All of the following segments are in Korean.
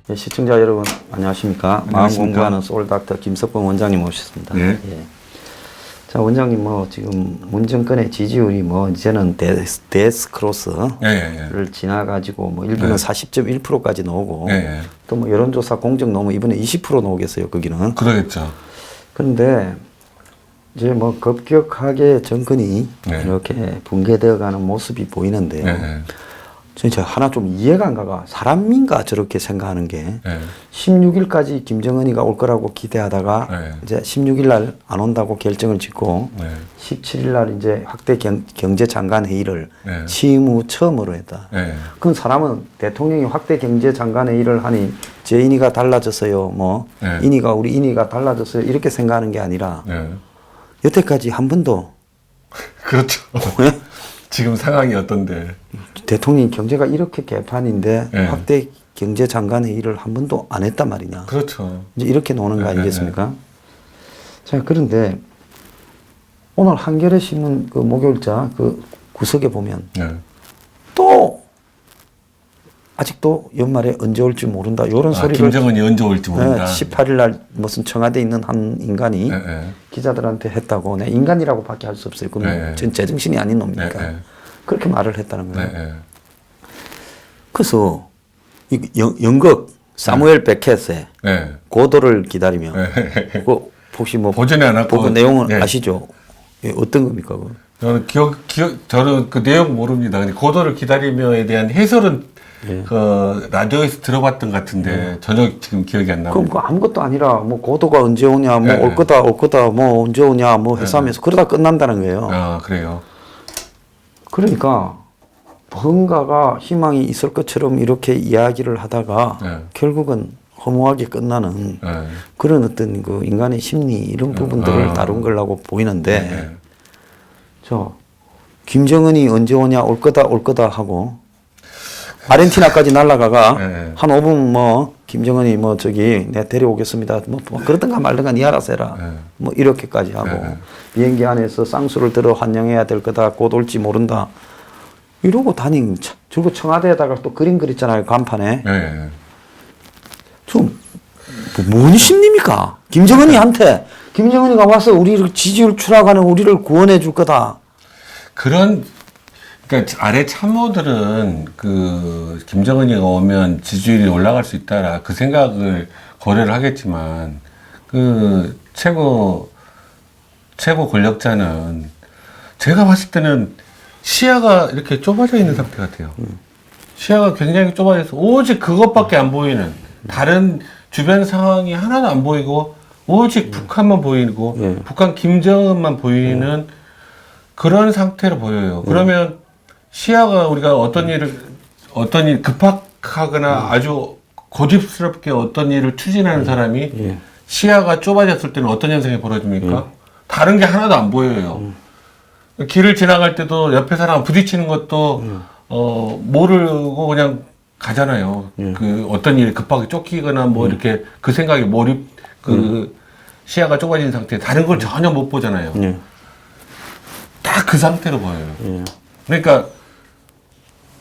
네, 시청자 여러분 안녕하십니까. 마음 공부하는 소울닥터 김석범 원장님 모셨습니다. 네. 예. 자, 원장님 지금 문정권의 지지율이 이제는 데스크로스를 지나가지고 일부는 40.1%까지 나오고 또 여론조사 공정 나오면 이번에 20% 나오겠어요. 거기는. 그러겠죠. 그런데 이제 급격하게 정권이 이렇게 붕괴되어가는 모습이 보이는데 진짜 하나 좀 이해가 안 가가 사람인가 저렇게 생각하는 게 16일까지 김정은이가 올 거라고 기대하다가 이제 16일 날 안 온다고 결정을 짓고 17일 날 이제 확대 경제장관 회의를 취임 후 처음으로 했다. 그럼 사람은 대통령이 확대 경제장관 회의를 하니 제 인의가 달라졌어요. 인의가 우리 인의가 달라졌어요. 이렇게 생각하는 게 아니라 여태까지 한 번도 그렇죠. 지금 상황이 어떤데? 대통령이 경제가 이렇게 개판인데 확대 경제장관 회의를 한 번도 안 했단 말이냐. 그렇죠. 이제 이렇게 노는 거 아니겠습니까? 자, 그런데 오늘 한겨레 신문 그 목요일자 그 구석에 보면 또 아직도 연말에 언제 올지 모른다. 이런 소리를 김정은이 언제 올지 모른다. 18일 날 무슨 청와대에 있는 한 인간이 기자들한테 했다고. 내 인간이라고밖에 할 수 없어요. 그럼 전 제정신이 아닌 놈이니까. 그렇게 말을 했다는 거예요. 그래서 연극 사무엘 베켓의 고도를 기다리며 그 혹시 보전에 안 하고 그 내용은 아시죠? 어떤 겁니까? 저는 그 내용 모릅니다. 근데 고도를 기다리며에 대한 해설은 그 라디오에서 들어봤던 것 같은데 전혀 지금 기억이 안 나요. 그럼 아무것도 아니라 고도가 언제 오냐, 올 거다, 언제 오냐, 해서 하면서 그러다 끝난다는 거예요. 아, 그래요. 그러니까 뭔가가 희망이 있을 것처럼 이렇게 이야기를 하다가 결국은 허무하게 끝나는 그런 어떤 그 인간의 심리 이런 부분들을 다룬 거라고 보이는데 김정은이 언제 오냐, 올 거다 하고 아르헨티나까지 날아가가 한 5분 김정은이 내가 데려오겠습니다. 그러든가 말든가 니 알아서 해라. 이렇게까지 하고 비행기 안에서 쌍수를 들어 환영해야 될 거다. 곧 올지 모른다. 이러고 다니는 저거 청와대에다가 또 그림 그렸잖아요. 간판에. 좀 뭔 심리입니까? 김정은이가 와서 우리를 지지율 추락하는 우리를 구원해 줄 거다. 그러니까 아래 참모들은 그 김정은이가 오면 지지율이 올라갈 수 있다라 그 생각을 고려를 하겠지만 그 최고 권력자는 제가 봤을 때는 시야가 이렇게 좁아져 있는 상태 같아요. 시야가 굉장히 좁아져서 오직 그것밖에 안 보이는 다른 주변 상황이 하나도 안 보이고 오직 북한만 보이고 북한 김정은만 보이는 그런 상태로 보여요. 그러면 시야가 우리가 어떤 일 급박하거나 아주 고집스럽게 어떤 일을 추진하는 사람이 시야가 좁아졌을 때는 어떤 현상이 벌어집니까? 다른 게 하나도 안 보여요. 길을 지나갈 때도 옆에 사람 부딪히는 것도 모르고 그냥 가잖아요. 그 어떤 일이 급하게 쫓기거나 이렇게 그 생각에 시야가 좁아진 상태에 다른 걸 전혀 못 보잖아요. 딱 그 상태로 보여요. 그러니까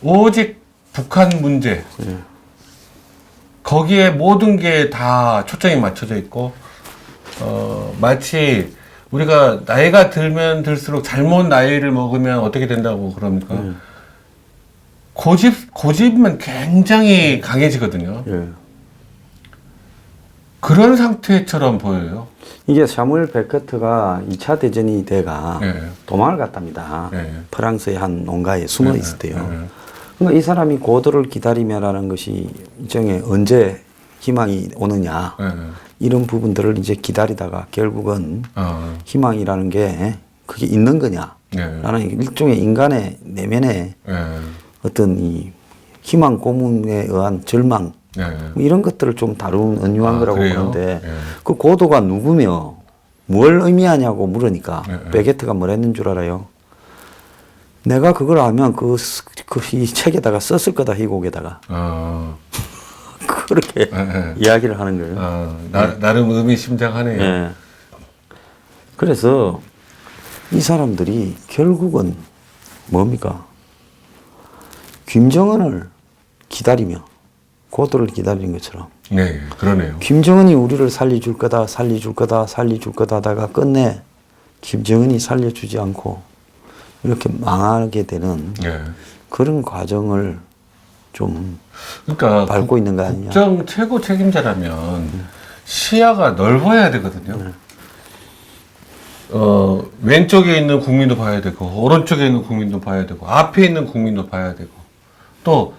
오직 북한 문제 거기에 모든 게 다 초점이 맞춰져 있고 마치 우리가 나이가 들면 들수록 잘못 나이를 먹으면 어떻게 된다고 그럽니까? 고집만 굉장히 강해지거든요. 그런 상태처럼 보여요. 이게 사무엘 베케트가 2차 대전이 돼가 도망을 갔답니다. 프랑스의 한 농가에 숨어 있었대요. 그러니까 이 사람이 고도를 기다리며라는 것이 일종의 언제 희망이 오느냐 이런 부분들을 이제 기다리다가 결국은 희망이라는 게 그게 있는 거냐라는 일종의 인간의 내면의 어떤 이 희망 고문에 의한 절망 이런 것들을 좀 다룬 은유한 거라고 보는데 그 고도가 누구며 뭘 의미하냐고 물으니까 베게트가 뭘 했는 줄 알아요? 내가 그걸 알면 이 책에다가 썼을 거다, 희곡에다가. 그렇게 이야기를 하는 거예요. 나름 의미심장하네요. 예. 그래서 이 사람들이 결국은 뭡니까? 김정은을 기다리며 고도를 기다리는 것처럼. 네, 그러네요. 김정은이 우리를 살려줄 거다 하다가 끝내 김정은이 살려주지 않고 이렇게 망하게 되는 그런 과정을 좀 그러니까 밟고 있는 거 아니냐. 국정 최고 책임자라면 시야가 넓어야 되거든요. 왼쪽에 있는 국민도 봐야 되고 오른쪽에 있는 국민도 봐야 되고 앞에 있는 국민도 봐야 되고 또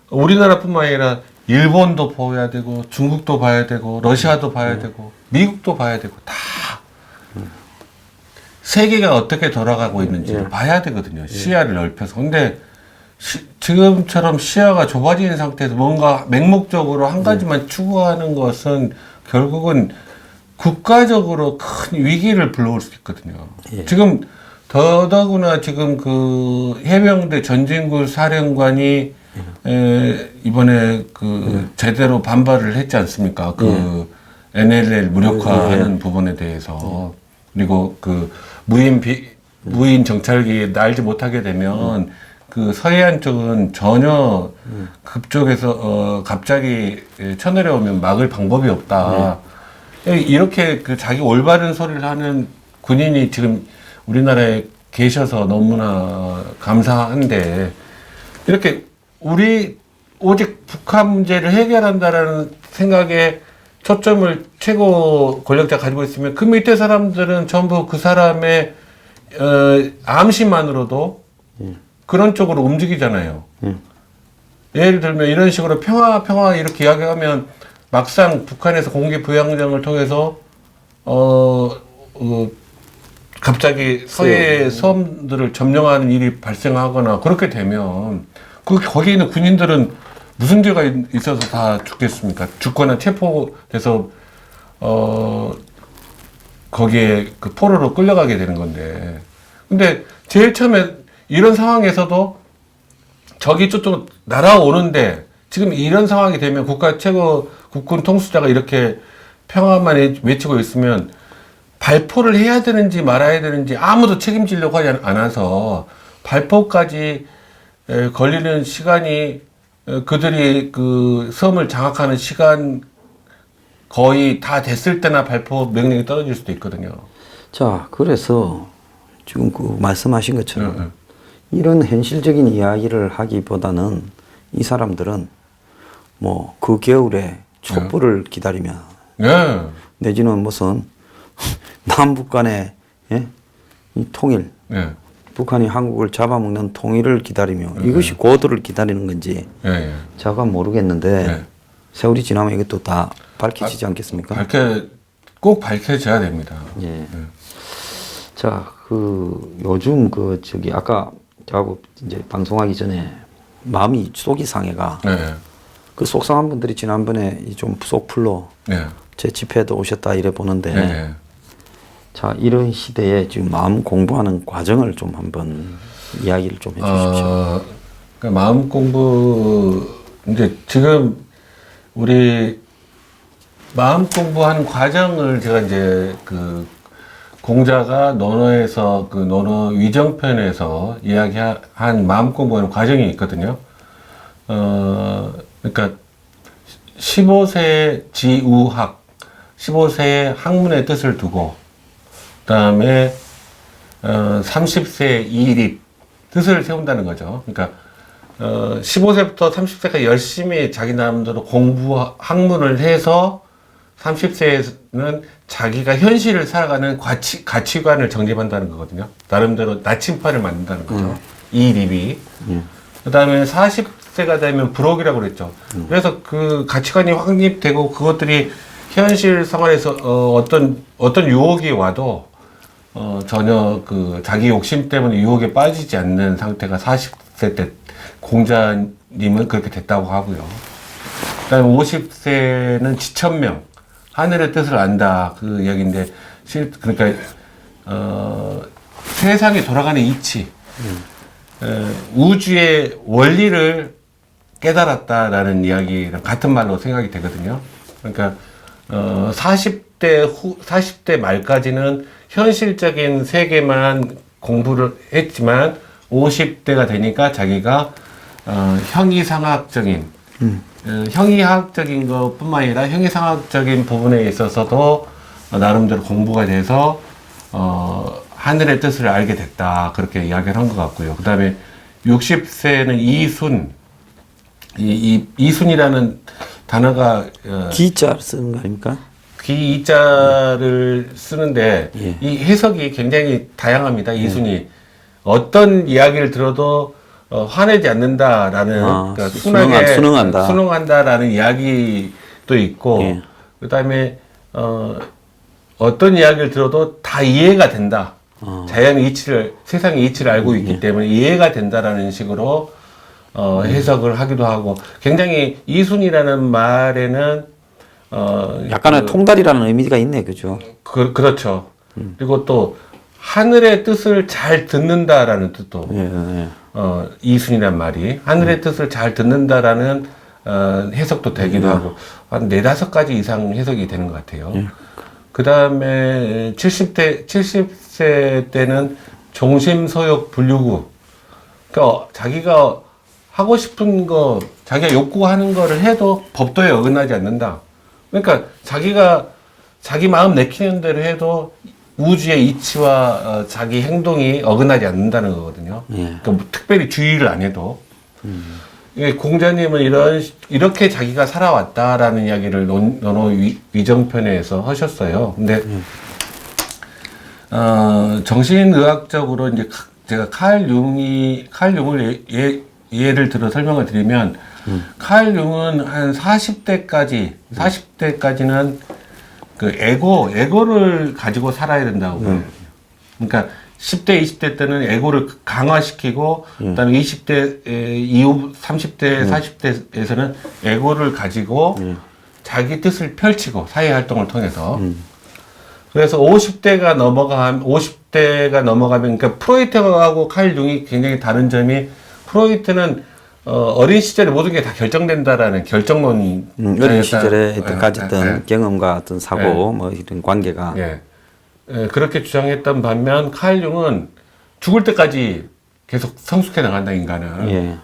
우리나라뿐만 아니라 일본도 봐야 되고 중국도 봐야 되고 러시아도 봐야 되고 미국도 봐야 되고 다 세계가 어떻게 돌아가고 있는지를 봐야 되거든요. 시야를 넓혀서. 근데 지금처럼 시야가 좁아진 상태에서 뭔가 맹목적으로 한 가지만 추구하는 것은 결국은 국가적으로 큰 위기를 불러올 수 있거든요. 지금 더더구나 지금 그 해병대 전진굴 사령관이 이번에 그 제대로 반발을 했지 않습니까? 그 NLL 무력화하는 부분에 대해서. 그리고 그 무인 정찰기 날지 못하게 되면 그 서해안 쪽은 전혀 그쪽에서 갑자기 쳐내려오면 막을 방법이 없다. 이렇게 그 자기 올바른 소리를 하는 군인이 지금 우리나라에 계셔서 너무나 감사한데 이렇게 우리 오직 북한 문제를 해결한다라는 생각에 초점을 최고 권력자 가지고 있으면 그 밑에 사람들은 전부 그 사람의 암시만으로도 그런 쪽으로 움직이잖아요. 예를 들면 이런 식으로 평화 이렇게 이야기하면 막상 북한에서 공개 부양장을 통해서 갑자기 서해 섬들을 점령하는 일이 발생하거나 그렇게 되면 거기에 있는 군인들은 무슨 죄가 있어서 다 죽겠습니까? 죽거나 체포돼서 거기에 그 포로로 끌려가게 되는 건데. 근데 제일 처음에 이런 상황에서도 적이 쫓쪽 날아오는데 지금 이런 상황이 되면 국가 최고 국군 통수자가 이렇게 평화만 외치고 있으면 발포를 해야 되는지 말아야 되는지 아무도 책임지려고 하지 않아서 발포까지 걸리는 시간이 그들이 그 섬을 장악하는 시간 거의 다 됐을 때나 발포 명령이 떨어질 수도 있거든요. 자, 그래서 지금 그 말씀하신 것처럼 이런 현실적인 이야기를 하기보다는 이 사람들은 뭐 그 겨울에 촛불을 기다리며 내지는 무슨 남북 간의 이 통일, 북한이 한국을 잡아먹는 통일을 기다리며 이것이 고도를 기다리는 건지 제가 모르겠는데 세월이 지나면 이것도 다 밝혀지지 않겠습니까? 꼭 밝혀져야 됩니다. 자, 그 요즘 그 저기 아까 저하고 이제 방송하기 전에 마음이 속이 상해가 그 속상한 분들이 지난번에 좀 속풀로 제 집회도 오셨다 이래 보는데 자, 이런 시대에 지금 마음 공부하는 과정을 좀 한번 이야기를 좀 해주십시오. 그러니까 마음 공부 이제 지금 우리 마음 공부한 과정을 제가 이제 그 공자가 논어에서 그 논어 위정편에서 이야기한 마음 공부하는 과정이 있거든요. 그러니까 15세 지우학, 15세의 학문의 뜻을 두고, 그 다음에 30세 이립, 뜻을 세운다는 거죠. 그러니까 15세부터 30세까지 열심히 자기 나름대로 학문을 해서 30세에는 자기가 현실을 살아가는 가치관을 정립한다는 거거든요. 나름대로 나침판을 만든다는 거죠. 이립이. 그 다음에 40세가 되면 불혹이라고 그랬죠. 그래서 그 가치관이 확립되고 그것들이 현실 생활에서 어떤 유혹이 와도 전혀 그 자기 욕심 때문에 유혹에 빠지지 않는 상태가 40세 때 공자님은 그렇게 됐다고 하고요. 그 다음에 50세는 지천명, 하늘의 뜻을 안다. 그 이야기인데, 그러니까, 세상이 돌아가는 이치. 우주의 원리를 깨달았다라는 이야기랑 같은 말로 생각이 되거든요. 그러니까 40대 말까지는 현실적인 세계만 공부를 했지만 50대가 되니까 자기가 형이상학적인 형이학적인 것뿐만 아니라 형이상학적인 부분에 있어서도 나름대로 공부가 돼서 하늘의 뜻을 알게 됐다, 그렇게 이야기를 한 것 같고요. 그 다음에 60세는 이순, 이순이라는 단어가 기자 쓰는 거 아닙니까? 기자를 쓰는데 예. 이 해석이 굉장히 다양합니다. 이순이 어떤 이야기를 들어도 화내지 않는다라는, 그러니까 순하게 순응한다라는 이야기도 있고, 예. 그다음에 어떤 이야기를 들어도 다 이해가 된다. 자연의 이치를, 세상의 이치를 알고 있기 때문에 이해가 된다라는 식으로 해석을 하기도 하고, 굉장히 이순이라는 말에는 약간의 통달이라는 의미가 있네, 그죠? 그렇죠. 그리고 또 하늘의 뜻을 잘 듣는다라는 뜻도, 예, 예. 이순이란 말이 하늘의 뜻을 잘 듣는다라는 해석도 되기도 하고, 한 4-5가지 이상 해석이 되는 것 같아요. 그 다음에 70세 때는 종심서욕 불유구. 그러니까 자기가 하고 싶은 거, 자기가 욕구하는 거를 해도 법도에 어긋나지 않는다. 그러니까 자기가 자기 마음 내키는 대로 해도 우주의 이치와 자기 행동이 어긋나지 않는다는 거거든요. 그러니까 뭐 특별히 주의를 안 해도. 공자님은 이렇게 자기가 살아왔다라는 이야기를 논어 위정편에서 하셨어요. 근데 정신의학적으로 이제 제가 칼 융을 예를 들어 설명을 드리면, 칼 융은 한 40대까지는 그 에고를 가지고 살아야 된다고 봐요. 그러니까 10대, 20대 때는 에고를 강화시키고, 그다음에 20대 이후 30대, 40대에서는 에고를 가지고 자기 뜻을 펼치고 사회 활동을 통해서. 그래서 50대가 넘어가면, 그러니까 프로이트하고 칼 융이 굉장히 다른 점이, 프로이트는 어린 시절에 모든 게 다 결정된다라는 결정론. 어린 시절에 가졌던 경험과 어떤 사고, 뭐 이런 관계가. 그렇게 주장했던 반면, 칼 융은 죽을 때까지 계속 성숙해 나간다, 인간은.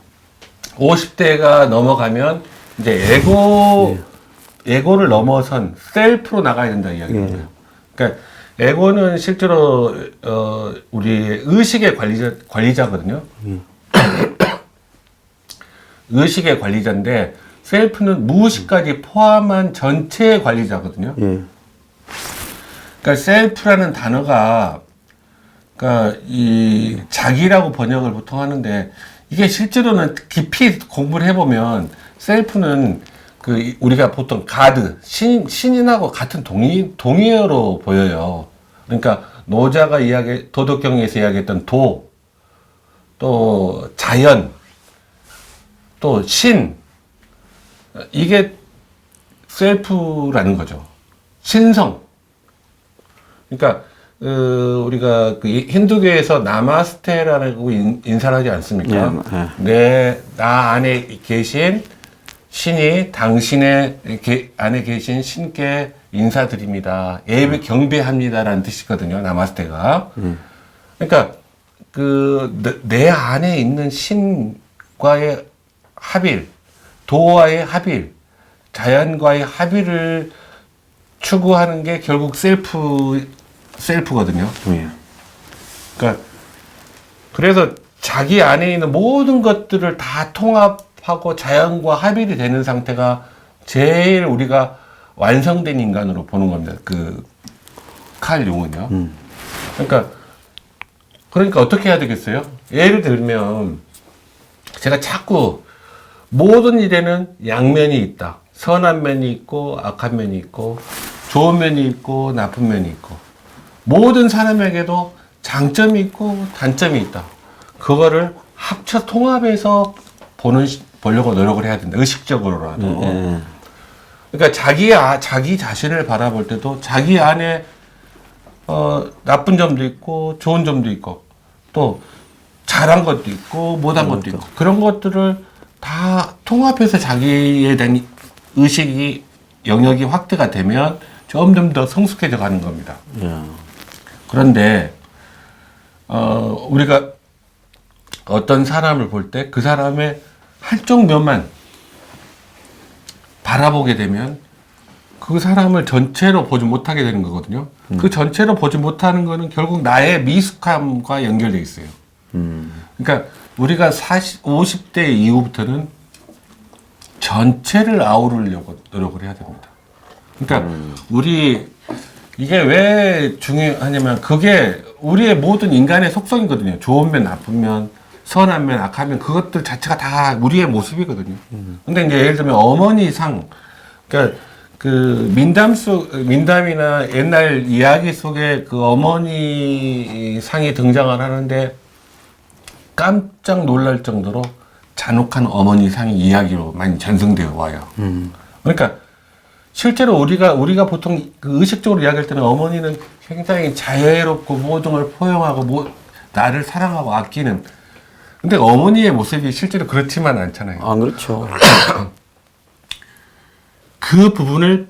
50대가 넘어가면 이제 에고를 넘어선 셀프로 나가야 된다, 이야기입니다. 그러니까 에고는 실제로 우리 의식의 관리자거든요. 의식의 관리자인데, 셀프는 무의식까지 포함한 전체의 관리자거든요. 그러니까 셀프라는 단어가, 그러니까 이 자기라고 번역을 보통 하는데, 이게 실제로는 깊이 공부를 해보면 셀프는 그 우리가 보통 가드, 신인하고 같은 동의어로 보여요. 그러니까 노자가 도덕경에서 이야기했던 또 자연, 또 신, 이게 셀프라는 거죠. 신성. 그러니까 우리가 그 힌두교에서 나마스테라고 인사를 하지 않습니까? 나 안에 계신 신이 당신의 안에 계신 신께 인사드립니다. 예배 경배합니다라는 뜻이거든요. 나마스테가. 그러니까 내 안에 있는 신과의 합일, 도와의 합일, 자연과의 합일을 추구하는 게 결국 셀프거든요. 그러니까 그래서 자기 안에 있는 모든 것들을 다 통합하고 자연과 합일이 되는 상태가 제일 우리가 완성된 인간으로 보는 겁니다. 그 칼 융은요. 그러니까 어떻게 해야 되겠어요? 예를 들면 제가 자꾸 모든 일에는 양면이 있다. 선한 면이 있고 악한 면이 있고 좋은 면이 있고 나쁜 면이 있고, 모든 사람에게도 장점이 있고 단점이 있다. 그거를 합쳐 통합해서 보려고 노력을 해야 된다. 의식적으로라도. 그러니까 자기 자신을 바라볼 때도 자기 안에 나쁜 점도 있고 좋은 점도 있고, 또 잘한 것도 있고 못한 것도 있고 그런 것들을 다 통합해서 자기에 대한 의식이 영역이 확대가 되면 점점 더 성숙해져 가는 겁니다. 그런데 우리가 어떤 사람을 볼 때 그 사람의 한쪽 면만 바라보게 되면 그 사람을 전체로 보지 못하게 되는 거거든요. 그 전체로 보지 못하는 거는 결국 나의 미숙함과 연결되어 있어요. 그러니까 우리가 50대 이후부터는 전체를 아우르려고 노력을 해야 됩니다. 그러니까 이게 왜 중요하냐면 그게 우리의 모든 인간의 속성이거든요. 좋은 면, 나쁜 면, 선한 면, 악한 면 그것들 자체가 다 우리의 모습이거든요. 근데 이제 예를 들면 어머니 상, 그러니까 그 민담이나 옛날 이야기 속에 그 어머니 상이 등장을 하는데 깜짝 놀랄 정도로 잔혹한 어머니 상이 이야기로 많이 전승되어 와요. 그러니까 실제로 우리가 보통 그 의식적으로 이야기할 때는 어머니는 굉장히 자애롭고 모든 걸 포용하고 나를 사랑하고 아끼는. 근데 어머니의 모습이 실제로 그렇지만 않잖아요. 아, 그렇죠. 그 부분을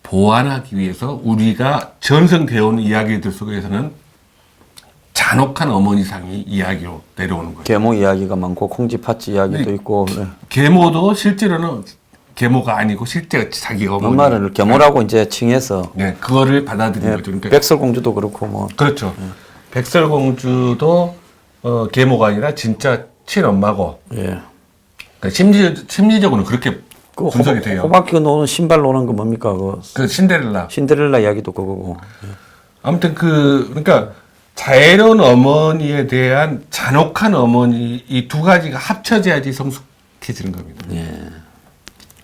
보완하기 위해서 우리가 전승되어 오는 이야기들 속에서는 잔혹한 어머니상이 이야기로 내려오는 거예요. 계모 이야기가 많고 콩쥐팥쥐 이야기도 있고. 네. 계모도 실제로는 계모가 아니고 실제 자기 어머니. 엄마를 계모라고 이제 칭해서. 네, 그거를 받아들이는 거죠. 그러니까 백설공주도 그렇고 뭐. 그렇죠. 백설공주도 계모가 아니라 진짜 친엄마고. 예. 그러니까 심리적으로는 그렇게 그 분석이 돼요. 호박교 노는 신발 노는 거 뭡니까? 그 신데렐라. 신데렐라 이야기도 그거고. 아무튼 그러니까 자애로운 어머니에 대한 잔혹한 어머니 이 두 가지가 합쳐져야지 성숙해지는 겁니다. 예.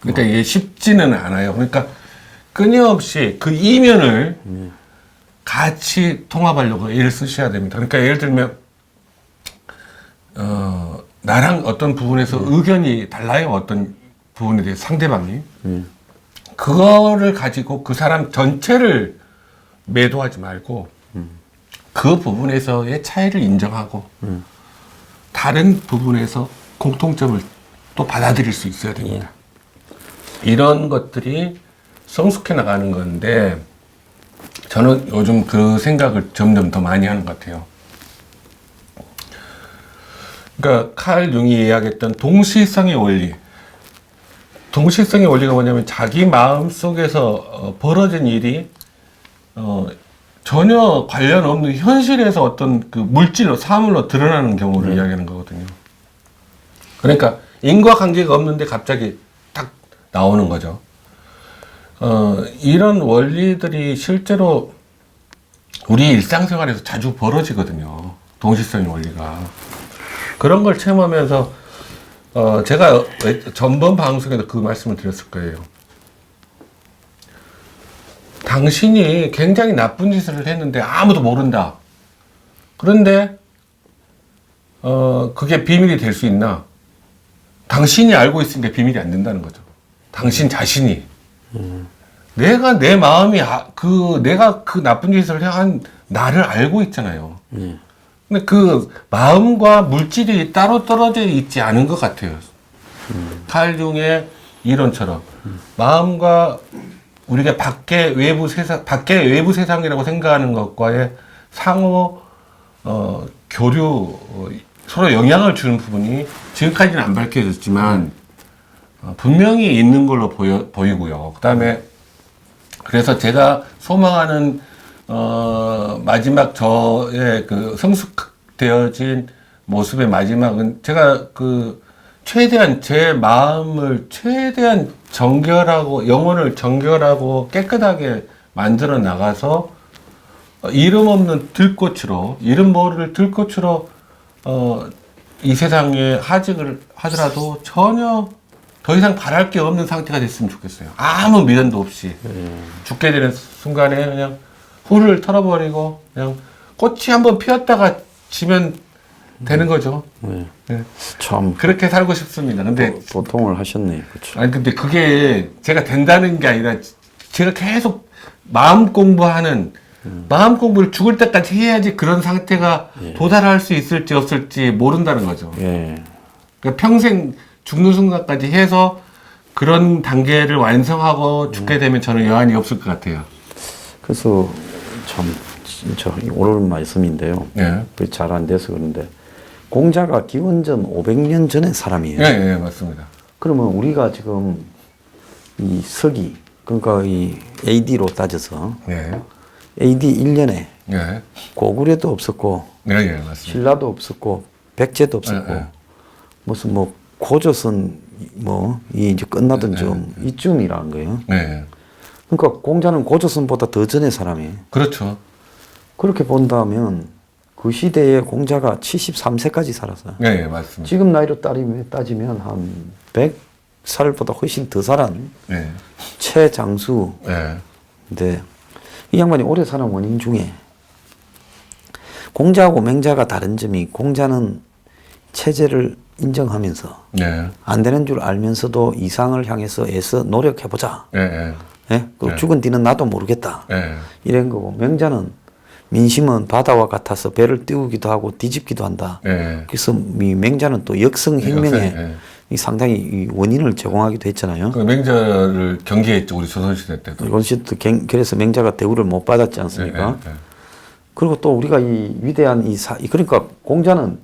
그러니까 이게 쉽지는 않아요. 그러니까 끊임없이 그 이면을 같이 통합하려고 애를 쓰셔야 됩니다. 그러니까 예를 들면 나랑 어떤 부분에서 의견이 달라요. 어떤 부분에 대해 상대방이 그거를 가지고 그 사람 전체를 매도하지 말고 그 부분에서의 차이를 인정하고 다른 부분에서 공통점을 또 받아들일 수 있어야 됩니다. 이런 것들이 성숙해 나가는 건데 저는 요즘 그 생각을 점점 더 많이 하는 것 같아요. 그러니까 칼 융이 이야기했던 동시성의 원리. 동시성의 원리가 뭐냐면 자기 마음 속에서 벌어진 일이 전혀 관련 없는 현실에서 어떤 그 물질로 사물로 드러나는 경우를 이야기하는 거거든요. 그러니까 인과관계가 없는데 갑자기 딱 나오는 거죠. 이런 원리들이 실제로 우리 일상생활에서 자주 벌어지거든요. 동시성의 원리가. 그런 걸 체험하면서 제가 전번 방송에도 그 말씀을 드렸을 거예요. 당신이 굉장히 나쁜 짓을 했는데 아무도 모른다. 그런데 그게 비밀이 될 수 있나? 당신이 알고 있으니까 비밀이 안 된다는 거죠. 당신 자신이. 내가 내 마음이 내가 그 나쁜 짓을 한 나를 알고 있잖아요. 근데 그 마음과 물질이 따로 떨어져 있지 않은 것 같아요. 칼 융의 이론처럼 마음과 우리가 밖의 외부 세상이라고 생각하는 것과의 상호 교류 서로 영향을 주는 부분이 지금까지는 안 밝혀졌지만 분명히 있는 걸로 보이고요. 그다음에 그래서 제가 소망하는 마지막 저의 그 성숙되어진 모습의 마지막은 제가 최대한 제 마음을 최대한 정결하고 영혼을 정결하고 깨끗하게 만들어 나가서 이름 없는 들꽃으로 이름 모를 들꽃으로 이 세상에 하직을 하더라도 전혀 더 이상 바랄 게 없는 상태가 됐으면 좋겠어요. 아무 미련도 없이 죽게 되는 순간에 그냥 훌을 털어버리고 그냥 꽃이 한번 피었다가 지면 되는 거죠. 네. 네. 참 그렇게 살고 싶습니다. 근데 보통을 하셨네. 그렇죠. 아니 근데 그게 제가 된다는 게 아니라 제가 계속 마음 공부하는 마음 공부를 죽을 때까지 해야지 그런 상태가 예. 도달할 수 있을지 없을지 모른다는 거죠. 예. 그러니까 평생 죽는 순간까지 해서 그런 단계를 완성하고 죽게 되면 저는 여한이 없을 것 같아요. 그래서 참 진짜 옳은 말씀인데요. 예. 그게 잘 안 돼서 그런데 공자가 기원전 500년 전의 사람이에요. 예, 예, 맞습니다. 그러면 우리가 지금 이 서기 그러니까 이 AD로 따져서 예. AD 1년에 예. 고구려도 없었고 예, 예, 맞습니다. 신라도 없었고 백제도 없었고 예, 예. 무슨 뭐 고조선 뭐 이 이제 끝나던 좀 이쯤이라는 거예요. 예. 그러니까 공자는 고조선보다 더 전의 사람이에요. 그렇죠. 그렇게 본다면 그 시대에 공자가 73세까지 살았어요. 예, 예, 맞습니다. 지금 나이로 따지면 한 100살보다 훨씬 더 살은 예. 최장수. 예. 근데 이 양반이 오래 사는 원인 중에 공자하고 맹자가 다른 점이 공자는 체제를 인정하면서 예. 안 되는 줄 알면서도 이상을 향해서 애써 노력해보자. 예, 예. 예? 그 네. 죽은 뒤는 나도 모르겠다. 예. 이런 거고 맹자는 민심은 바다와 같아서 배를 띄우기도 하고 뒤집기도 한다. 예. 그래서 이 맹자는 또 역성혁명에 예. 이 상당히 이 원인을 제공하기도 했잖아요. 그 맹자를 경계했죠, 우리 조선시대 때도. 원시도 그래서 맹자가 대우를 못 받았지 않습니까? 예, 예, 예. 그리고 또 우리가 이 위대한 그러니까 공자는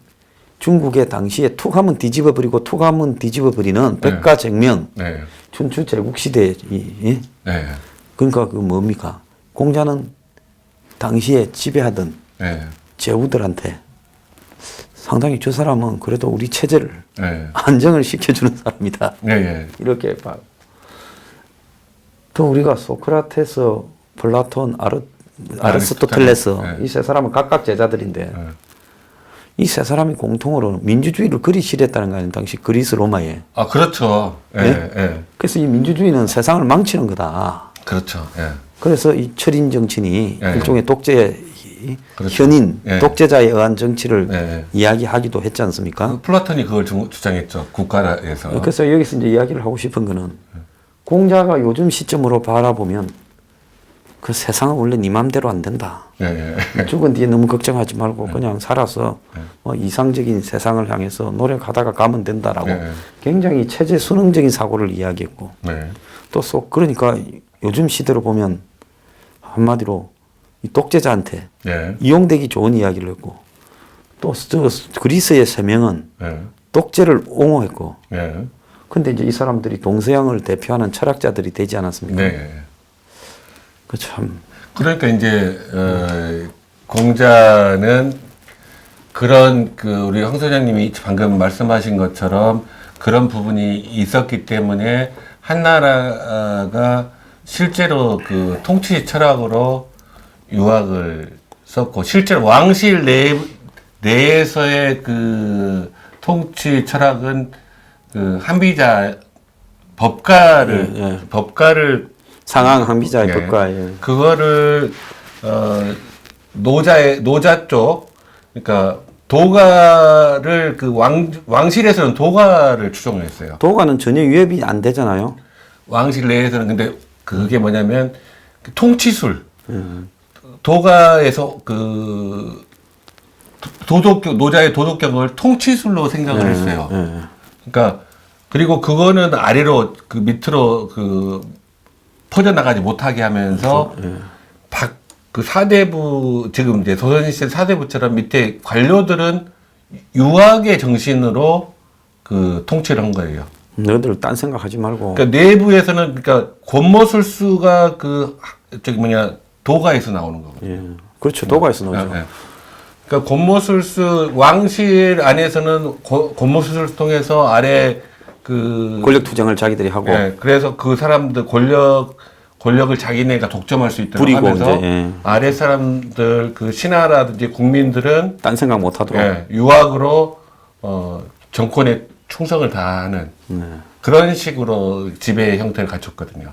중국에 당시에 툭 하면 뒤집어 버리고 툭 하면 뒤집어 버리는 백가쟁명 예. 춘추 제국 시대 예? 예. 그러니까 그 뭡니까? 공자는 당시에 지배하던 예. 제후들한테 상당히 저 사람은 그래도 우리 체제를 예. 안정을 시켜주는 사람이다. 예. 예. 이렇게 봐. 또 우리가 소크라테스, 플라톤, 아리스토텔레스 예. 이 세 사람은 각각 제자들인데 예. 이 세 사람이 공통으로 민주주의를 그리 싫어했다는 거 아니에요. 당시 그리스 로마에. 아, 그렇죠. 예. 네? 예. 그래서 이 민주주의는 세상을 망치는 거다. 그렇죠. 예. 그래서 이 철인 정치니 예. 일종의 독재 그렇죠. 현인 예. 독재자에 의한 정치를 예. 이야기하기도 했지 않습니까? 그 플라톤이 그걸 주장했죠. 국가에서. 그래서 여기서 이제 이야기를 하고 싶은 거는 공자가 요즘 시점으로 바라보면 그 세상은 원래 네 맘대로 안 된다. 예. 예. 죽은 뒤에 너무 걱정하지 말고 그냥 살아서 뭐 이상적인 세상을 향해서 노력하다가 가면 된다라고 예. 굉장히 체제 순응적인 사고를 이야기했고 네. 또 속 그러니까 요즘 시대로 보면 한마디로 이 독재자한테 예. 이용되기 좋은 이야기를 했고 또 저 그리스의 세명은 예. 독재를 옹호했고 예. 근데 이제 이 사람들이 동서양을 대표하는 철학자들이 되지 않았습니까? 네. 그 참 그러니까 이제 공자는 그런 그 우리 황 소장님이 방금 말씀하신 것처럼 그런 부분이 있었기 때문에 한나라가 실제로 그 통치 철학으로 유학을 썼고 실제로 왕실 내에서의 그 통치 철학은 그 한비자 법가를 상황 항비자의 예. 법과에 그거를 노자 쪽 그러니까 도가를 그 왕실에서는 도가를 추종을 했어요. 도가는 전혀 위협이 안 되잖아요. 왕실 내에서는 근데 그게 뭐냐면 그 통치술 도가에서 그 노자의 도덕경을 통치술로 생각을 했어요. 그러니까 그리고 그거는 아래로 그 밑으로 그 퍼져나가지 못하게 하면서 그 사대부 지금 이제 조선시대 사대부처럼 밑에 관료들은 유학의 정신으로 그 통치를 한 거예요. 너희들 딴 생각하지 말고. 그러니까 내부에서는 그러니까 권모술수가 그 저기 뭐냐 도가에서 나오는 거고. 예. 그렇죠. 도가에서 나오죠. 예. 그러니까 권모술수 왕실 안에서는 권모술수를 통해서 아래 그 권력 투쟁을 자기들이 하고. 예, 그래서 그 사람들 권력을 자기네가 독점할 수 있도록 부리고 하면서 이제, 예. 아래 사람들 그 신하라든지 국민들은 딴 생각 못 하도록. 예, 유학으로 정권에 충성을 다하는 네. 그런 식으로 지배 형태를 갖췄거든요.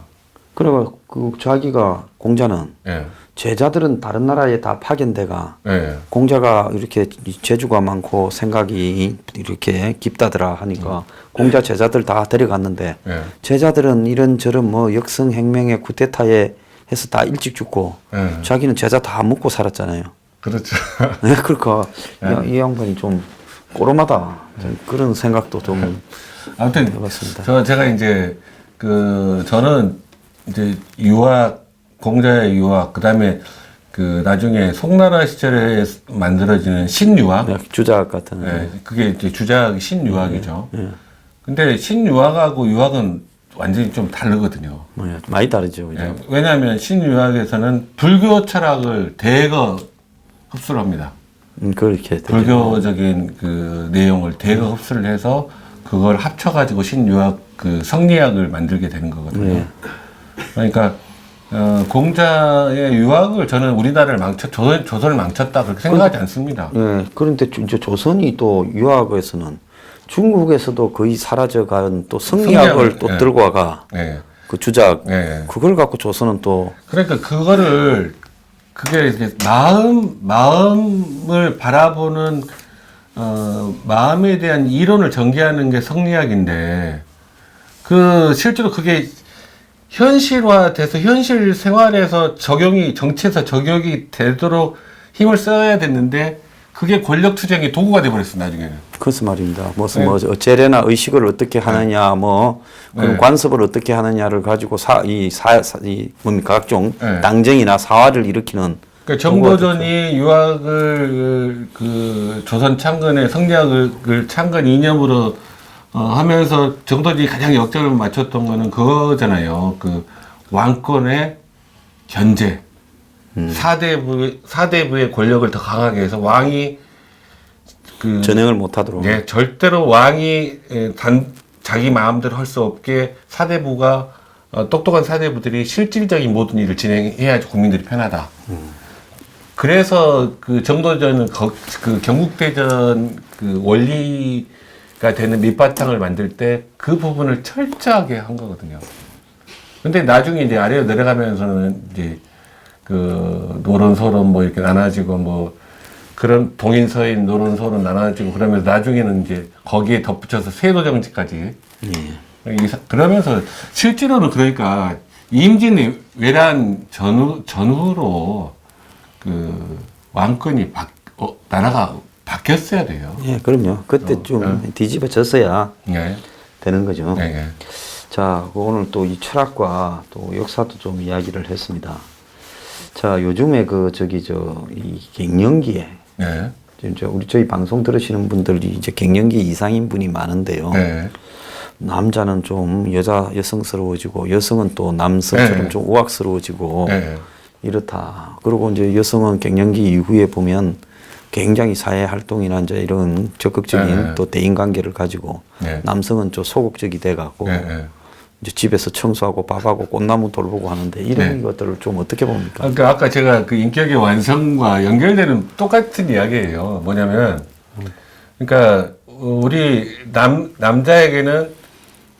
그리고 그 자기가 공자는 예, 제자들은 다른 나라에 다 파견돼가 예, 공자가 이렇게 재주가 많고 생각이 이렇게 깊다더라 하니까 공자 제자들 다 데려갔는데 예, 제자들은 이런저런 뭐 역성혁명의 쿠데타에 해서 다 일찍 죽고 네. 자기는 제자 다 먹고 살았잖아요. 그렇죠. 네, 그러니까 이 양반이 좀 꼬름하다. 그런 생각도 좀 아무튼 해봤습니다. 제가 이제 저는 이제 유학 공자의 유학 그다음에 나중에 송나라 시절에 만들어지는 신유학 주작 같은. 네, 그게 이제 주작 신유학이죠. 근데 신유학하고 유학은 완전히 좀 다르거든요. 많이 다르죠. 그죠? 네, 왜냐하면 신유학에서는 불교 철학을 대거 흡수를 합니다. 그렇게 되죠. 불교적인 그 내용을 대거 흡수를 해서 그걸 합쳐가지고 신유학 성리학을 만들게 되는 거거든요. 네. 그러니까 공자의 유학을 저는 우리나라를 조선을 망쳤다 그렇게 생각하지 않습니다. 예, 그런데 이제 조선이 또 유학에서는 중국에서도 거의 사라져간 또 성리학을 또 예. 들고 와가 네. 그 주작 예. 그걸 갖고 조선은 또 그러니까 그게 이제 마음을 바라보는 마음에 대한 이론을 전개하는 게 성리학인데 실제로 그게 현실화돼서 현실 생활에서 정치에서 적용이 되도록 힘을 써야 됐는데 그게 권력 투쟁의 도구가 돼버렸어 나중에는. 그래서 말입니다. 무슨 네. 뭐 제례나 의식을 어떻게 하느냐, 뭐 그런 네. 관습을 어떻게 하느냐를 가지고 뭡니까 각종 네. 당쟁이나 사화를 일으키는. 그러니까 정도전이 유학을 조선 창건의 성리학을 창건 이념으로 하면서 정도전이 가장 역점을 맞췄던 거는 그거잖아요. 왕권의 견제. 사대부의 권력을 더 강하게 해서 왕이 전행을 못하도록. 예, 절대로 왕이 자기 마음대로 할 수 없게 사대부가 똑똑한 사대부들이 실질적인 모든 일을 진행해야지 국민들이 편하다. 그래서 정도전은 경국대전 원리가 되는 밑바탕을 만들 때 그 부분을 철저하게 한 거거든요. 근데 나중에 이제 아래로 내려가면서는 이제 노론소론 뭐 이렇게 나눠지고 뭐 그런 동인서인 노론소론 나눠지고 그러면서 나중에는 이제 거기에 덧붙여서 세도정치까지. 그러면서 실제로는 그러니까 임진 왜란 전후로 왕권이 나라가 바뀌었어야 돼요. 예, 그럼요. 그때 좀 뒤집어졌어야 예. 되는 거죠. 예. 자, 오늘 또 이 철학과 또 역사도 좀 이야기를 했습니다. 자, 요즘에 이 갱년기에 예. 지금 저희 방송 들으시는 분들이 이제 갱년기 이상인 분이 많은데요. 예. 남자는 좀 여성스러워지고 여성은 또 남성처럼 네. 좀 우악스러워지고 네. 이렇다. 그리고 이제 여성은 갱년기 이후에 보면 굉장히 사회 활동이나 이제 이런 적극적인 네. 또 대인 관계를 가지고 네. 남성은 좀 소극적이 돼 갖고 네. 이제 집에서 청소하고 밥하고 꽃나무 돌보고 하는데 이런 네. 것들을 좀 어떻게 봅니까? 그러니까 아까 제가 인격의 완성과 연결되는 똑같은 이야기예요. 뭐냐면, 그러니까 우리 남자에게는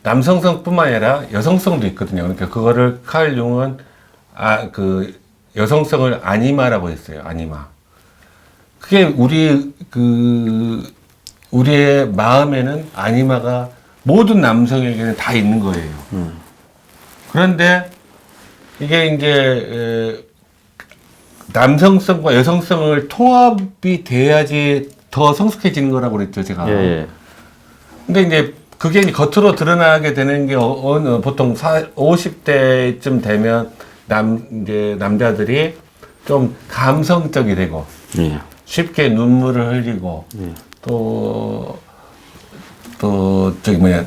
남성성뿐만 아니라 여성성도 있거든요. 그러니까 그거를 칼 융은 여성성을 아니마라고 했어요. 아니마. 그게 우리의 마음에는 아니마가 모든 남성에게는 다 있는 거예요. 그런데 이게 이제 남성성과 여성성을 통합이 돼야지 더 성숙해지는 거라고 그랬죠, 제가. 예. 근데 이제 그게 이제 겉으로 드러나게 되는 게 보통 50대쯤 되면 남자들이 좀 감성적이 되고 예. 쉽게 눈물을 흘리고 또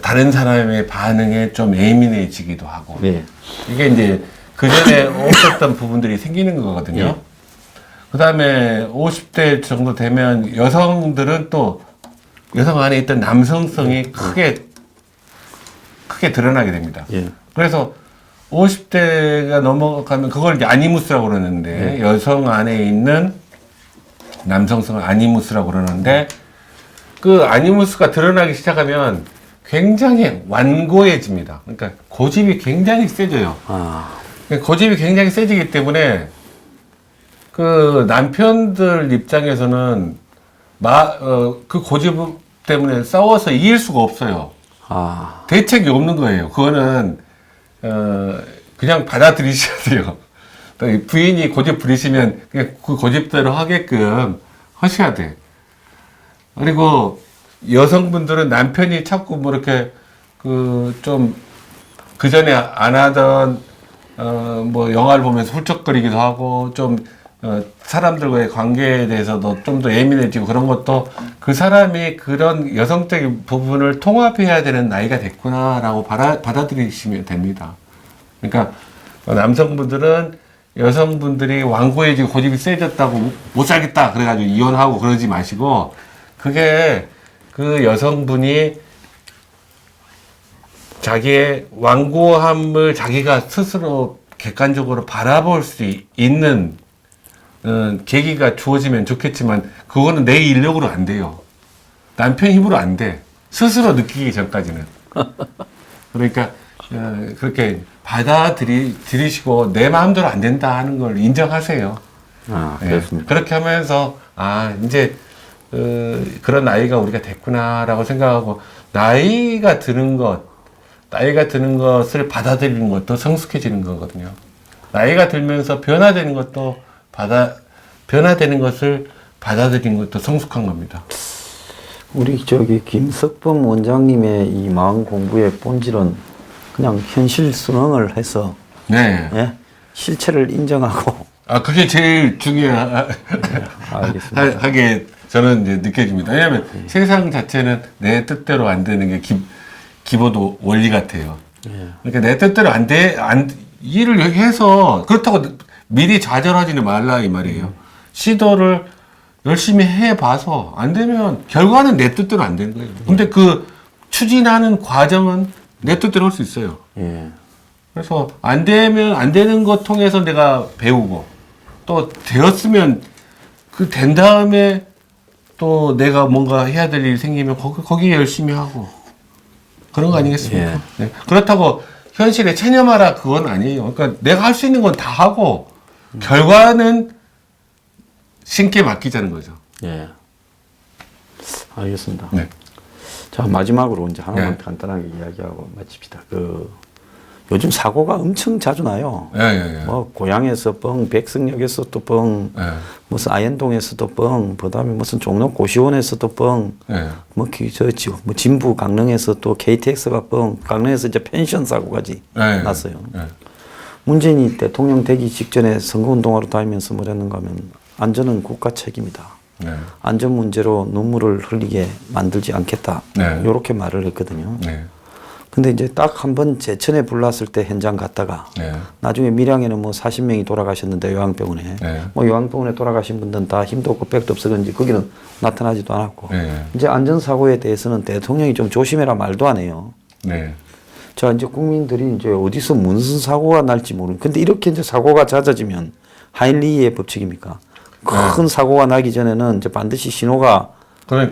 다른 사람의 반응에 좀 예민해지기도 하고 예. 이게 이제 그 전에 없었던 부분들이 생기는 거거든요. 예. 그 다음에 50대 정도 되면 여성들은 또 여성 안에 있던 남성성이 크게 드러나게 됩니다. 예. 그래서 50대가 넘어가면 그걸 이제 아니무스라고 그러는데 여성 안에 있는 남성성을 아니무스라고 그러는데 그 아니무스가 드러나기 시작하면 굉장히 완고해집니다. 그러니까 고집이 굉장히 세져요. 고집이 굉장히 세지기 때문에 그 남편들 입장에서는 그 고집 때문에 싸워서 이길 수가 없어요. 대책이 없는 거예요. 그거는 그냥 받아들이셔야 돼요. 또 부인이 고집 부리시면 그냥 그 고집대로 하게끔 하셔야 돼. 그리고 여성분들은 남편이 자꾸 뭐 이렇게 그 전에 안 하던 뭐 영화를 보면서 훌쩍거리기도 하고 좀 사람들과의 관계에 대해서도 좀 더 예민해지고 그런 것도 그 사람이 그런 여성적인 부분을 통합해야 되는 나이가 됐구나라고 받아들이시면 됩니다. 그러니까 남성분들은 여성분들이 완고해지고 고집이 세졌다고 못 살겠다 그래가지고 이혼하고 그러지 마시고 그게 그 여성분이 자기의 완고함을 자기가 스스로 객관적으로 바라볼 수 있는 계기가 주어지면 좋겠지만 그거는 내 인력으로 안 돼요. 남편 힘으로 안 돼. 스스로 느끼기 전까지는. 그러니까 그렇게 받아들이시고 내 마음대로 안 된다 하는 걸 인정하세요. 그렇습니다. 그렇게 하면서 이제 그런 나이가 우리가 됐구나라고 생각하고 나이가 드는 것을 받아들이는 것도 성숙해지는 거거든요. 나이가 들면서 변화되는 것을 받아들이는 것도 성숙한 겁니다. 우리 김석범 원장님의 이 마음 공부의 본질은 그냥 현실 순응을 해서 네. 예? 실체를 인정하고 그게 제일 알겠습니다. 하게 저는 이제 느껴집니다. 왜냐하면 세상 자체는 내 뜻대로 안 되는 게 기본 원리 같아요. 그러니까 내 뜻대로 일을 해서 그렇다고 미리 좌절하지는 말라 이 말이에요. 시도를 열심히 해봐서 안 되면 결과는 내 뜻대로 안 되는 거예요. 근데 그 추진하는 과정은 내 뜻대로 할 수 있어요. 그래서 안 되는 것 통해서 내가 배우고 또 되었으면 그 된 다음에 또 내가 뭔가 해야 될 일이 생기면 거기에 열심히 하고 그런 거 아니겠습니까? 네. 그렇다고 현실에 체념하라 그건 아니에요. 그러니까 내가 할 수 있는 건 다 하고 결과는 신께 맡기자는 거죠. 예. 알겠습니다. 네. 자, 마지막으로 이제 하나만 네. 간단하게 이야기하고 마칩시다. 요즘 사고가 엄청 자주 나요. 예. 뭐 고향에서 뻥, 백석역에서 또 뻥, 무슨 아현동에서도 뻥, 그다음에 무슨 종로 고시원에서도 뻥, 뭐 진부 강릉에서 또 KTX가 뻥, 강릉에서 이제 펜션 사고까지 났어요. 문재인이 대통령 되기 직전에 선거운동하러 다니면서 뭐랬는가 하면 안전은 국가 책임이다. 안전 문제로 눈물을 흘리게 만들지 않겠다. 이렇게 말을 했거든요. 근데 이제 딱 한 번 제천에 불났을 때 현장 갔다가 나중에 밀양에는 뭐 40명이 돌아가셨는데 요양병원에 뭐 요양병원에 돌아가신 분들은 다 힘도 없고 백도 없어 그런지 거기는 나타나지도 않았고 이제 안전사고에 대해서는 대통령이 좀 조심해라 말도 안 해요. 자, 이제 국민들이 이제 어디서 무슨 사고가 날지 모르는. 근데 이렇게 이제 사고가 잦아지면 하인리히의 법칙입니까? 큰 사고가 나기 전에는 이제 반드시 신호가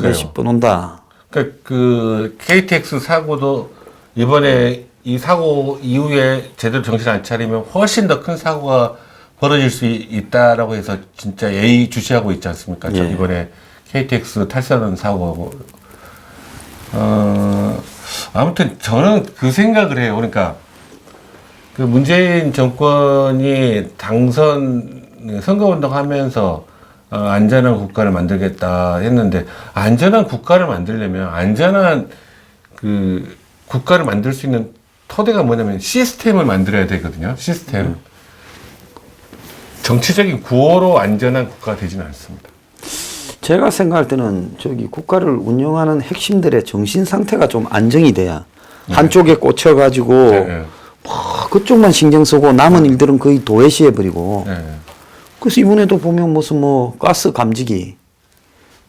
몇십 번 온다. 그러니까 그 KTX 사고도 이번에 이 사고 이후에 제대로 정신 안 차리면 훨씬 더 큰 사고가 벌어질 수 있다라고 해서 진짜 예의주시하고 있지 않습니까? 이번에 KTX 탈선한 사고하고 아무튼 저는 그 생각을 해요. 그러니까 그 문재인 정권이 선거운동하면서 안전한 국가를 만들겠다 했는데 안전한 국가를 만들려면 안전한 그 국가를 만들 수 있는 토대가 뭐냐면 시스템을 만들어야 되거든요. 시스템. 정치적인 구호로 안전한 국가가 되지는 않습니다. 제가 생각할 때는 국가를 운영하는 핵심들의 정신 상태가 좀 안정이 돼야 한쪽에 꽂혀가지고 뭐 그쪽만 신경 쓰고 남은 일들은 거의 도외시해 버리고 그래서 이번에도 보면 무슨 뭐 가스 감지기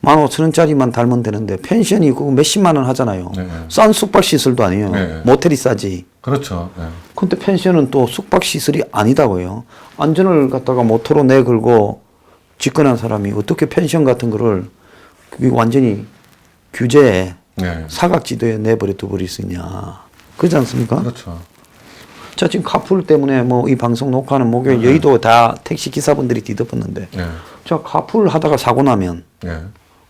15,000원짜리만 달면 되는데 펜션이 그거 몇십만 원 하잖아요. 싼 숙박시설도 아니에요. 모텔이 싸지. 그렇죠. 근데 펜션은 또 숙박시설이 아니다고요. 안전을 갖다가 모토로 내걸고 집권한 사람이 어떻게 펜션 같은 거를 그게 완전히 규제에 사각지대에 내버려 두버릴 수 있냐. 그렇지 않습니까? 그렇죠. 자, 지금 카풀 때문에 뭐 이 방송 녹화하는 목요일 여의도 다 택시 기사분들이 뒤덮었는데 자, 카풀 하다가 사고 나면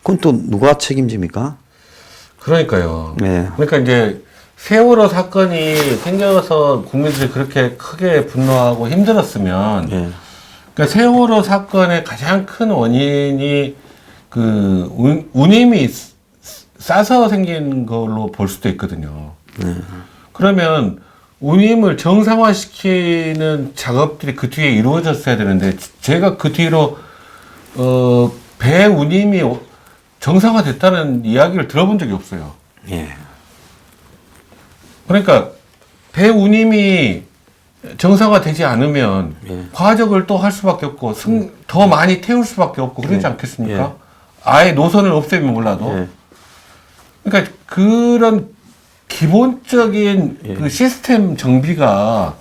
그건 또 누가 책임집니까? 그러니까요. 그러니까 이제 세월호 사건이 생겨서 국민들이 그렇게 크게 분노하고 힘들었으면 그러니까 세월호 사건의 가장 큰 원인이 그 운임이 싸서 생긴 걸로 볼 수도 있거든요. 그러면 운임을 정상화시키는 작업들이 그 뒤에 이루어졌어야 되는데 제가 그 뒤로 배 운임이 정상화됐다는 이야기를 들어본 적이 없어요. 예. 그러니까 배 운임이 정상화되지 않으면 과적을 또 할 수밖에 없고 더 많이 태울 수밖에 없고 그러지 않겠습니까? 아예 노선을 없애면 몰라도. 그러니까 그런 기본적인 그 시스템 정비가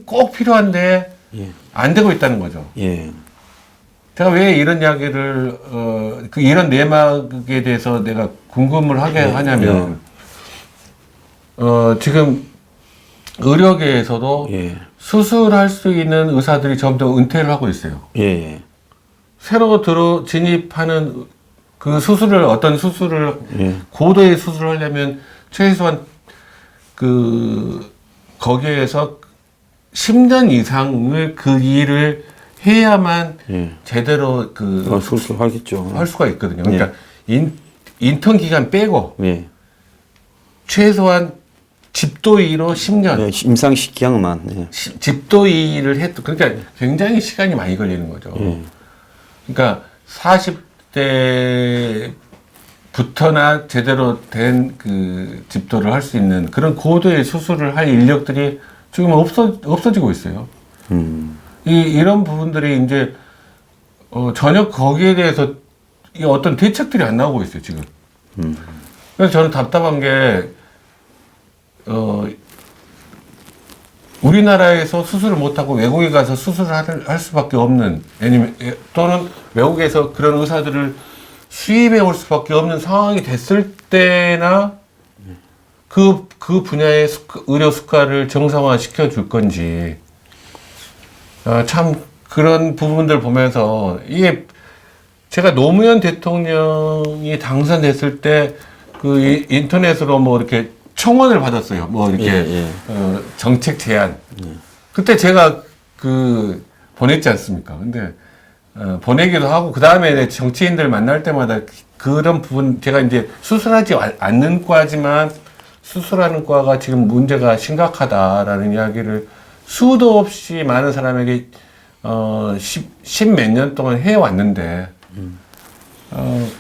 꼭 필요한데 안 되고 있다는 거죠. 제가 왜 이런 이야기를 이런 내막에 대해서 내가 궁금을 하게 하냐면 지금 의료계에서도 수술할 수 있는 의사들이 점점 은퇴를 하고 있어요. 새로 진입하는 그 수술을 어떤 수술을 고도의 수술을 하려면 최소한 그 거기에서 10년 이상을 그 일을 해야만 제대로 그 수술하겠죠. 할 수가 있거든요. 그러니까 인턴 기간 빼고 최소한 집도의로 10년 임상식경만 집도의를 해도 그러니까 굉장히 시간이 많이 걸리는 거죠. 그러니까 40대부터나 제대로 된 그 집도를 할 수 있는 그런 고도의 수술을 할 인력들이 지금 없어지고 있어요. 이런 부분들이 이제 전혀 거기에 대해서 어떤 대책들이 안 나오고 있어요, 지금. 그래서 저는 답답한 게 우리나라에서 수술을 못하고 외국에 가서 수술을 할 수밖에 없는, 아니면, 또는 외국에서 그런 의사들을 수입해 올 수밖에 없는 상황이 됐을 때나 그 분야의 의료 수가를 정상화 시켜줄 건지, 참 그런 부분들 보면서 이게 제가 노무현 대통령이 당선됐을 때 그 인터넷으로 뭐 이렇게 청원을 받았어요. 뭐 이렇게 정책 제안. 그때 제가 그 보냈지 않습니까? 근데 보내기도 하고 그 다음에 정치인들 만날 때마다 그런 부분 제가 이제 수술하지 않는 과지만 수술하는 과가 지금 문제가 심각하다라는 이야기를 수도 없이 많은 사람에게 십몇 년 동안 해왔는데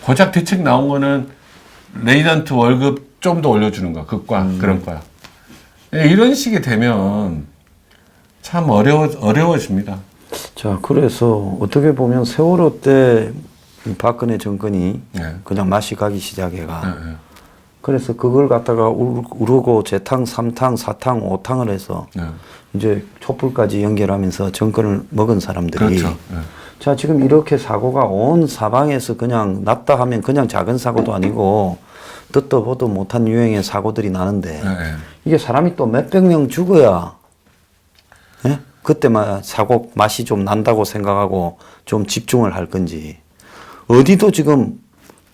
고작 대책 나온 거는 레지던트 월급 좀 더 올려주는 거야. 그 과, 그런 거야. 이런 식이 되면 참 어려워집니다. 자, 그래서 어떻게 보면 세월호 때 박근혜 정권이 그냥 맛이 가기 시작해가. 그래서 그걸 갖다가 우르고 재탕, 3탕, 4탕, 5탕을 해서 이제 촛불까지 연결하면서 정권을 먹은 사람들이. 그렇죠. 자, 지금 이렇게 사고가 온 사방에서 그냥 났다 하면 그냥 작은 사고도 아니고 듣도 보도 못한 유형의 사고들이 나는데 이게 사람이 또 몇백 명 죽어야 그때만 사고 맛이 좀 난다고 생각하고 좀 집중을 할 건지 어디도 지금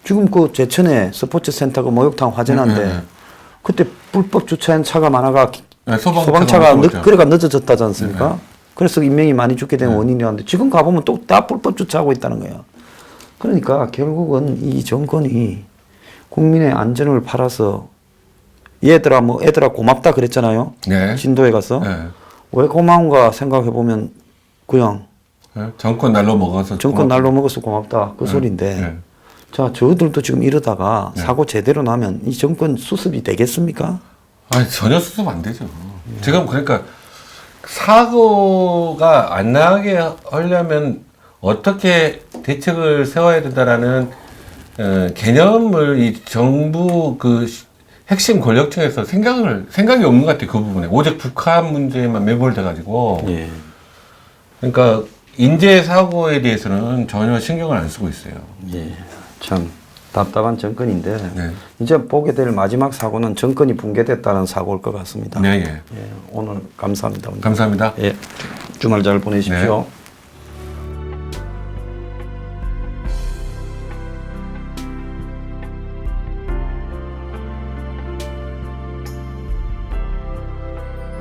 그 제천에 스포츠 센터가 목욕탕 화재난데 그때 불법 주차한 차가 많아가 소방차가 그래가 늦어졌다지 않습니까? 그래서 인명이 많이 죽게 된 원인이었는데 지금 가보면 또 다 불법 주차하고 있다는 거예요. 그러니까 결국은 이 정권이 국민의 안전을 팔아서 애들아 고맙다 그랬잖아요. 진도에 가서 왜 고마운가 생각해 보면 그냥 정권 날로 먹어서 고맙다 그 소리인데 자 저들도 지금 이러다가 사고 제대로 나면 이 정권 수습이 되겠습니까? 아니 전혀 수습 안 되죠. 지금 그러니까 사고가 안 나게 하려면 어떻게 대책을 세워야 된다라는 개념을 이 정부 그 핵심 권력층에서 생각이 없는 것 같아요. 그 부분에 오직 북한 문제에만 매몰돼 가지고 그러니까 인재 사고에 대해서는 전혀 신경을 안 쓰고 있어요. 참 답답한 정권인데 이제 보게 될 마지막 사고는 정권이 붕괴됐다는 사고일 것 같습니다. 오늘 감사합니다. 감사합니다. 주말 잘 보내십시오.